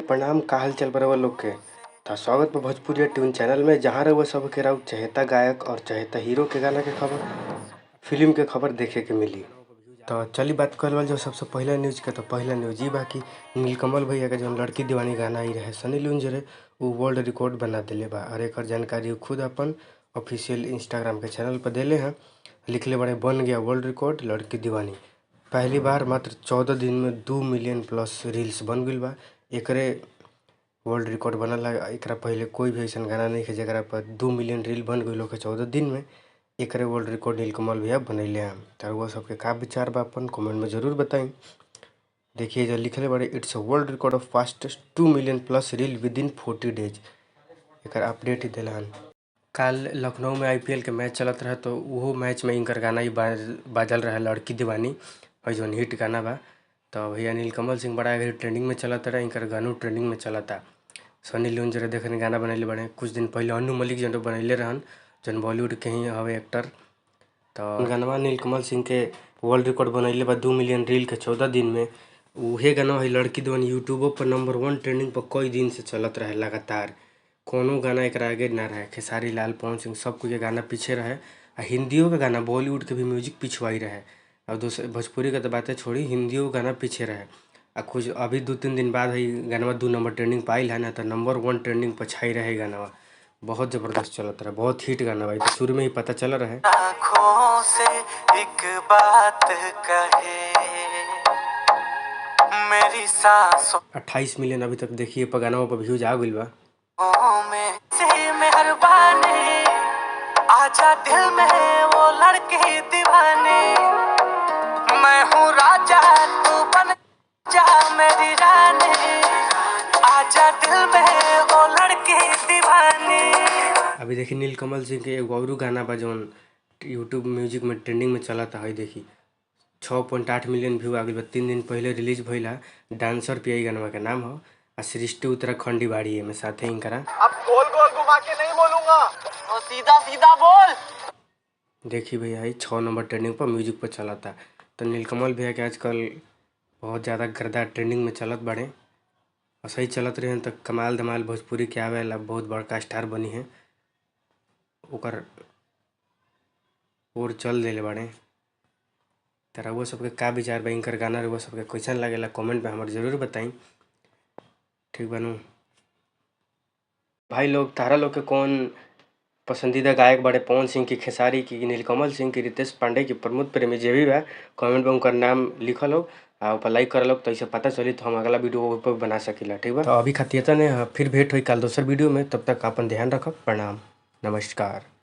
प्रणाम। का हाल चाल बा लोग के। तो स्वागत बा भोजपुरी ट्यून चैनल में, जहाँ रउआ सब के राउत चहेता गायक और चहेता हीरो के गाना के खबर, फिल्म के खबर देखे के मिली। तो चली बात कर जो सबसे पहला न्यूज़ के। तो पहला न्यूज़ ये बा कि नीलकमल भैया के जो लड़की दीवानी गाना आई रहे सनी लियोन जरे वो वर्ल्ड रिकॉर्ड बना दिले बा। और एक जानकारी खुद अपन ऑफिशियल इंस्टाग्राम के चैनल पर दिले हैं। लिखले बड़े बन गया वर्ल्ड रिकॉर्ड लड़की दीवानी। पहली बार मात्र 14 दिन में 2 मिलियन प्लस रील्स बन गई बा। एकरे वर्ल्ड रिकॉर्ड बनल है। एकरा पहले कोई भी ऐसा गाना नहीं है जरा पर 2 मिलियन रील बन गई लोग 14 दिन में। एकरे वर्ल्ड रिकॉर्ड नीलकमल भैया बनैले हैं। तो वो सबके का विचार बा अपन कमेंट में ज़रूर बताएं। देखिए जो लिखले बड़े, it's a world record of fastest 2 million plus reel with in 40 days. एक अपडेट ही दिलान। कल लखनऊ में IPL के मैच चलत रहे तो वो मैच में इनकर गाना ही बाजल रहा लड़की दीवानी और जो हिट गाना बा। तो भैया नीलकमल सिंह बड़ा अगर ट्रेंडिंग में चलत रहा, इनकर गानू ट्रेंडिंग में चलता। सनी लियोन जरा देखने गाना बनैले बने कुछ दिन पहले। अनु मलिक जो बनैले रहन जन बॉलीवुड के ही हवे एक्टर। तो गाना नीलकमल सिंह के वर्ल्ड रिकॉर्ड बनैले बा 2 मिलियन रील के 14 दिन में। उहे गाना है लड़की दीवानी यूट्यूब पर नंबर 1 ट्रेंडिंग पर कई दिन से चलत रहे लगातार। कोनो गाना एक आगे ना रहे। खेसारी लाल, पवन सिंह सब कुछ गाना पीछे रहे। आ हिंदियों का गाना बॉलीवुड के भी म्यूजिक पिछवाई रहे। और दूसरे भोजपुरी का तो बातें छोड़ी, हिंदियों गाना पीछे रहे। आ कुछ अभी 2-3 दिन बाद है गाना 2 नंबर ट्रेंडिंग पाइल है ना, तो नंबर 1 ट्रेंडिंग पर छाई रहे गाना। बहुत ज़बरदस्त चलत रहा, बहुत हिट गाना भाई। तो शुरू में ही पता चल रहा है। आँखों से एक बात कहे मेरी सांसों 28 मिलियन अभी तक देखिए पर गाना पर व्यूज आ गई बा। में से मेहरबानी आजा दिल में वो लड़के दीवाने। मैं हूँ राजा तू बन जा मेरी रानी, आजा दिल में वो लड़के दीवाने। अभी देखिए नीलकमल सिंह के एक और गाना बा जौन यूट्यूब म्यूजिक में ट्रेंडिंग में चला था। देखी 6.8 मिलियन व्यू आ गई बा। 3 दिन पहले रिलीज भइला। डांसर पियाई गाना के नाम हो। आ सृष्टि उत्तराखंडी बाड़ी है में साथे ही करा। अब गोल गोल घुमा के नहीं बोलूंगा और सीधा सीधा बोल। देखिए भैया 6 नंबर ट्रेंडिंग पर म्यूजिक पर चला था। तो नीलकमल भैया के आजकल बहुत ज़्यादा गर्दा ट्रेंडिंग में चलत बड़े और सही चलत रहे तो कमाल धमाल भोजपुरी के आवेला बहुत बड़का स्टार बनी है ओकर और चल दिले बड़े। तो वो सबके का विचार बा इनकर गाना वो सबके कैसन लगेला कमेंट में हमारे ज़रूर बताई। ठीक बनू भाई लोग। तारा लोग के कौन पसंदीदा गायक बड़े? पवन सिंह की, खेसारी की, नीलकमल सिंह की, रितेश पांडे की, प्रमोद प्रेमी जे भी बा कमेंट में उनका नाम लिखल हो और ऊपर लाइक कर लो तो ऐसे पता चली तो हम अगला वीडियो ऊपर बना सकीला। ठीक बा। तो अभी खातिर ने फिर भेंट हुई कल दूसर वीडियो में। तब तक अपन ध्यान रखब। प्रणाम, नमस्कार।